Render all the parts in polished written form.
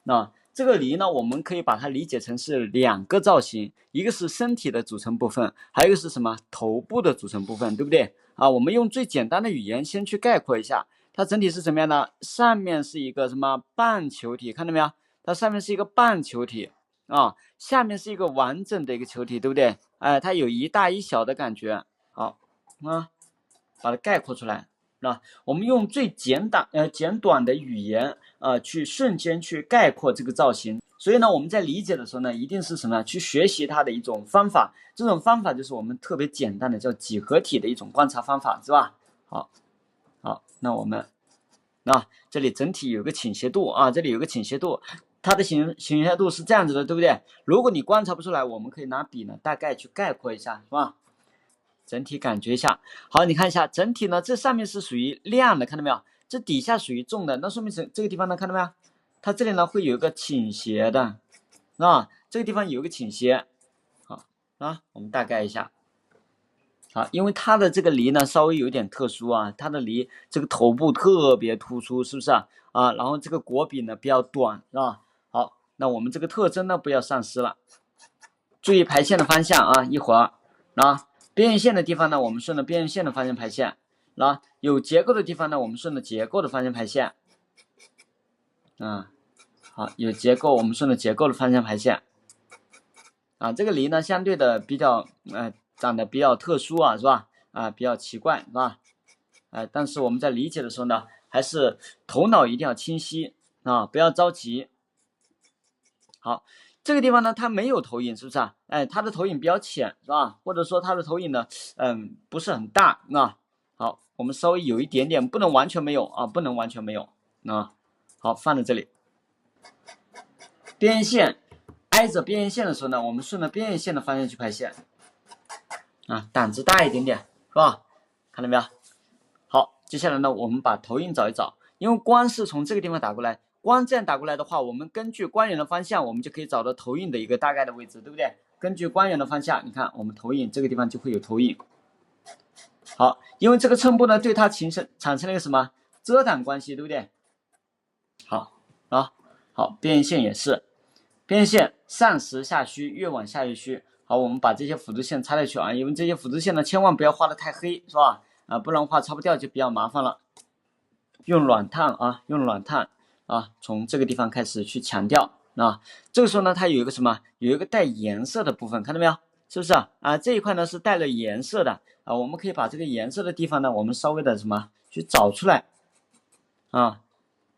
那這個梨呢，我們可以把它理解成是2個造型，一個是身體的組成部分，還有一個是什麼？頭部的組成部分，对不對？我們用最簡单的語言先去概括一下，它整體是什麼樣的？上面是一個什麼半球體，看到沒有？它上面是一個半球體下面是一個完整的一個球體，對不對？它有一大一小的感覺。好把它概括出來。我們用最簡短的語言去瞬間去概括这個造型。所以呢，我們在理解的時候呢，一定是什麼？去學習它的一種方法。這種方法就是我們特別簡單的叫幾何體的一種觀察方法，是吧？好，那我們這裡整體有個傾斜度這裡有個傾斜度，它的傾斜度是這樣子的，對不對？如果你觀察不出來，我們可以拿筆呢大概去概括一下，是吧？整體感覺一下。好，你看一下整體呢，这上面是屬於亮的，看到沒有？這底下屬於重的，那說明這個地方呢，看到沒有？它這裡呢會有一個傾斜的，這個地方有一個傾斜。好我們大概一下。好，因為它的這個梨呢稍微有點特殊它的梨這個頭部特別突出，是不是然後這個果柄呢比較短，是吧？好，那我們這個特徵呢不要喪失了，注意排線的方向一會兒邊緣線的地方呢，我們順着邊緣線的方向排線；有結構的地方呢，我們順着結構的方向排線。好，有結構，我們順着結構的方向排線。這個梨呢，相對的比較長得比較特殊是吧？比較奇怪是吧？但是我們在理解的時候呢，還是頭腦一定要清晰不要着急。好。這個地方呢，它沒有投影，是不是它的投影比較淺，是吧？或者說它的投影呢，不是很大好，我們稍微有一點點，不能完全沒有不能完全沒有好，放在這裡。邊緣線挨着邊緣線的時候呢，我們順着邊緣線的方向去排線膽子大一點點，是吧？看到沒有？好，接下來呢，我們把投影找一找，因為光是從這個地方打過來。光這樣打過來的話，我們根據光源的方向，我們就可以找到投影的一個大概的位置，对不对？根據光源的方向，你看我们投影這個地方就會有投影。好，因為這個襯布呢，對它產生了一個什麼遮擋關係，對不對？好好，邊緣線也是，邊緣線上實下虛，越往下越虛。好，我們把這些輔助線擦下去因為這些輔助線呢，千萬不要畫得太黑，是吧？不然畫擦不掉就比較麻煩了。用軟燙用軟燙。從這個地方開始去強調這個時候呢，它有一個什麼？有一個帶顏色的部分，看到沒有？是不是這一塊呢是帶了顏色的我們可以把這個顏色的地方呢，我們稍微的什麼去找出來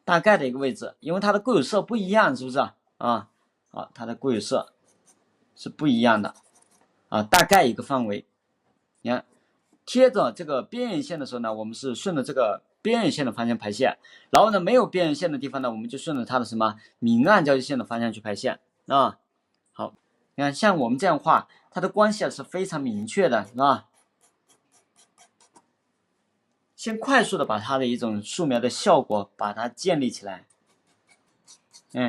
大概的一個位置，因為它的固有色不一樣，是不是它的固有色是不一樣的大概一個範圍。你看貼着這個邊緣線的時候呢，我們是順着這個邊緣線的方向排線，然後呢沒有邊緣線的地方呢，我們就順着它的什麼明暗交界線的方向去排線好，你看像我們這樣畫，它的關係是非常明確的，是吧？先快速的把它的一種素描的效果把它建立起來。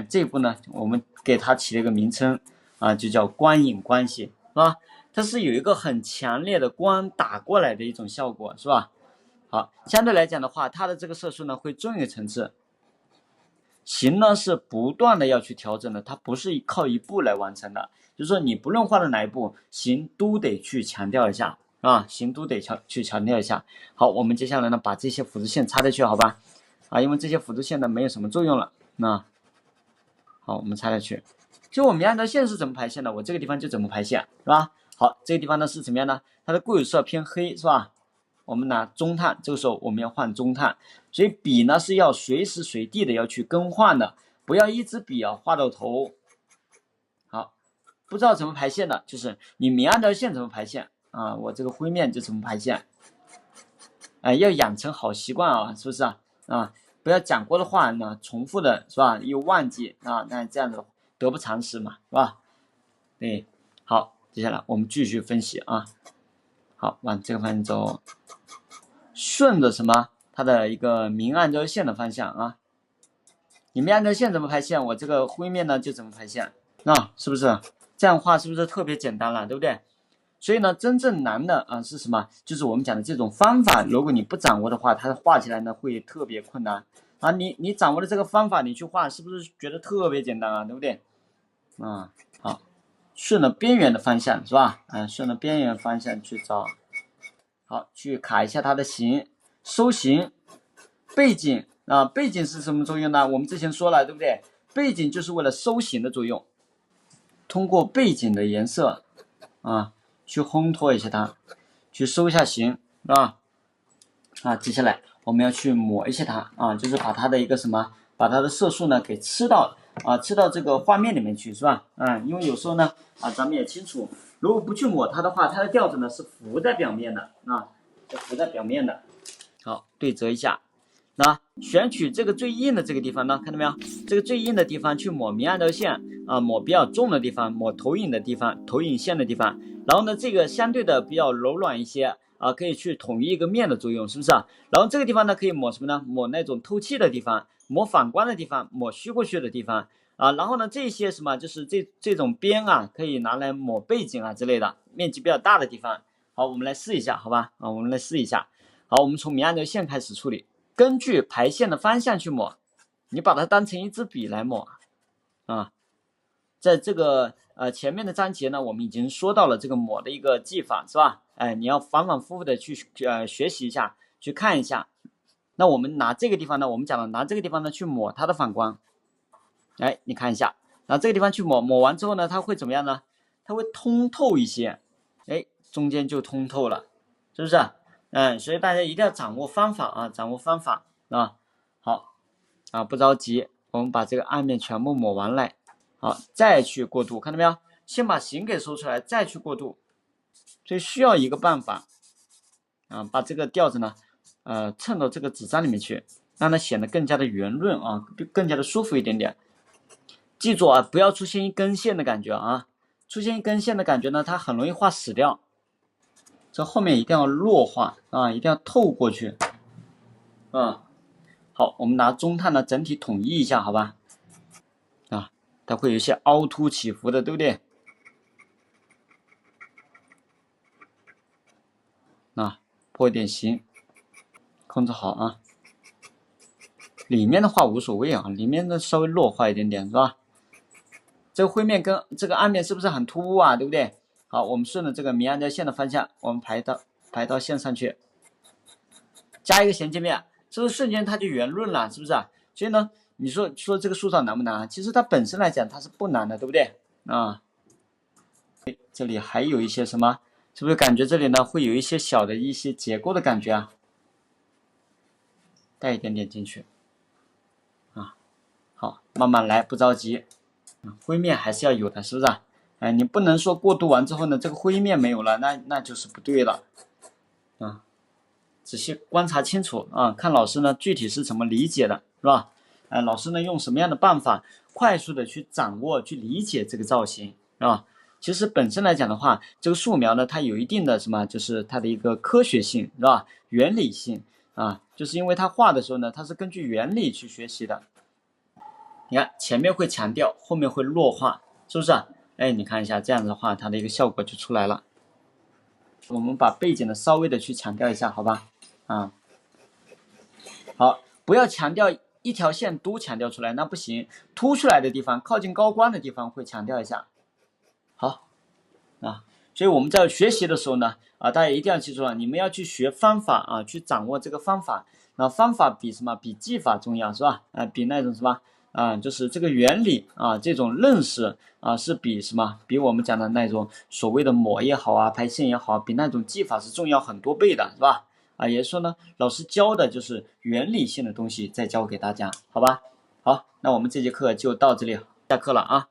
這一步呢，我們給它起了一個名稱就叫光影關係，是吧？它是有一個很強烈的光打過來的一種效果，是吧？好，相對來講的話，它的這個色素呢會重一個層次，形呢是不斷的要去調整的，它不是靠一步來完成的，就是說你不論畫的哪一步，形都得去強調一下形都得去強調一下。好，我們接下來呢把這些輔助線擦下去，好吧？因為這些輔助線呢沒有什麼作用了好，我們擦下去。就我明暗交線是怎麼排線的，我這個地方就怎麼排線，是吧？好，這個地方呢是怎麼樣呢？它的固有色偏黑，是吧？我們拿中碳，這個時候我們要換中碳，所以筆呢是要隨時隨地的要去更換的，不要一支筆畫到頭。好，不知道怎麼排線的，就是你明暗交線怎麼排線我這個灰面就怎麼排線。要養成好習慣是不是不要講過的話呢重複的，是吧？又忘記那這樣子得不償失嘛，是吧？對，好，接下來我們繼續分析好，往這個方向走，順着什麼？它的一個明暗交線的方向你明暗交線怎麼排線，我這個灰面呢就怎麼排線是不是？這樣畫是不是特別簡單了，對不對？所以呢，真正難的是什麼？就是我們講的這種方法，如果你不掌握的話，它畫起來呢會特別困難。啊，你掌握了这個方法，你去畫是不是覺得特別簡單啊？對不對？啊，好，順着邊緣的方向是吧？順着邊緣方向去找，好，去卡一下它的形，收形，背景啊，背景是什麼作用呢？我們之前說了，對不對？背景就是為了收形的作用，通過背景的顏色啊，去烘托一下它，去收一下形，是吧？啊，接下來我們要去抹一下它啊，就是把它的一個什麼，把它的色素呢給吃到這個畫面裡面去，是吧？因為有時候呢咱們也清楚，如果不去抹它的話，它的調子呢是浮在表面的浮在表面的。好，對折一下，那選取這個最硬的這個地方呢，看到沒有？這個最硬的地方去抹明暗調線抹比較重的地方，抹投影的地方，投影線的地方。然後呢，這個相對的比較柔軟一些可以去統一一個面的作用，是不是啊？然後這個地方呢，可以抹什麼呢？抹那種透氣的地方，抹反光的地方，抹虛過去的地方然後呢，這些什麼就是這種邊可以拿來抹背景之類的，面積比較大的地方。好，我們來試一下，好吧？我們來試一下。好，我們從明暗調線開始處理，根據排線的方向去抹，你把它當成一支筆來抹在這個前面的章節呢，我們已經說到了這個抹的一個技法，是吧？你要反反复复的去學習一下，去看一下。那我們拿這個地方呢，我們講了拿這個地方呢去抹它的反光。你看一下，拿這個地方去抹完之後呢，它會怎麼樣呢？它會通透一些，中間就通透了，是不是？所以大家一定要掌握方法掌握方法好不着急，我們把這個暗面全部抹完了。好，再去過渡，看到沒有？先把形給收出來，再去過渡。所以需要一個辦法把這個調子呢蹭到這個紙張裡面去，讓它顯得更加的圓潤更加的舒服一點點。記住不要出現一根線的感覺出現一根線的感覺呢，它很容易畫死掉。這後面一定要弱化一定要透過去好，我們拿中碳呢整體統一一下，好吧？它會有一些凹凸起伏的，对不對？破一點形，控制好裡面的話無所謂裡面的稍微弱化一點點，是吧？這個灰面跟這個暗面是不是很突兀對不對？好，我們順着這個明暗調線的方向，我們排到線上去，加一個銜接面，是不是瞬間它就圓潤了？是不是所以呢，你說這個素材難不難？其實它本身來講它是不難的，對不對這裡還有一些什麼？是不是感覺這裡呢會有一些小的一些結構的感覺帶一點點進去好，慢慢來，不着急灰面還是要有的，是不是你不能說過渡完之後呢，這個灰面沒有了，那就是不對了仔細觀察清楚看老師呢具體是怎麼理解的，是吧？老師呢用什麼樣的辦法快速的去掌握去理解這個造型，是吧？其實本身來講的話，這個素描呢它有一定的什麼，就是它的一個科學性，是吧？原理性就是因為它畫的時候呢，它是根據原理去學習的。你看前面會強調，後面會弱化，是不是你看一下這樣子的話，它的一個效果就出來了。我們把背景的稍微的去強調一下，好吧？好，不要強調一條線都強調出來，那不行。凸出來的地方，靠近高光的地方會強調一下。好所以我們在學習的時候呢大家一定要記住了，你們要去學方法去掌握這個方法。那方法比什麼？比技法重要，是吧？比那種什麼就是這個原理這種認識是比什麼？比我們講的那種所謂的抹也好排線也好，比那種技法是重要很多倍的，是吧？也就是說呢，老師教的就是原理性的東西，再教給大家，好吧？好，那我們這節課就到這裡，下課了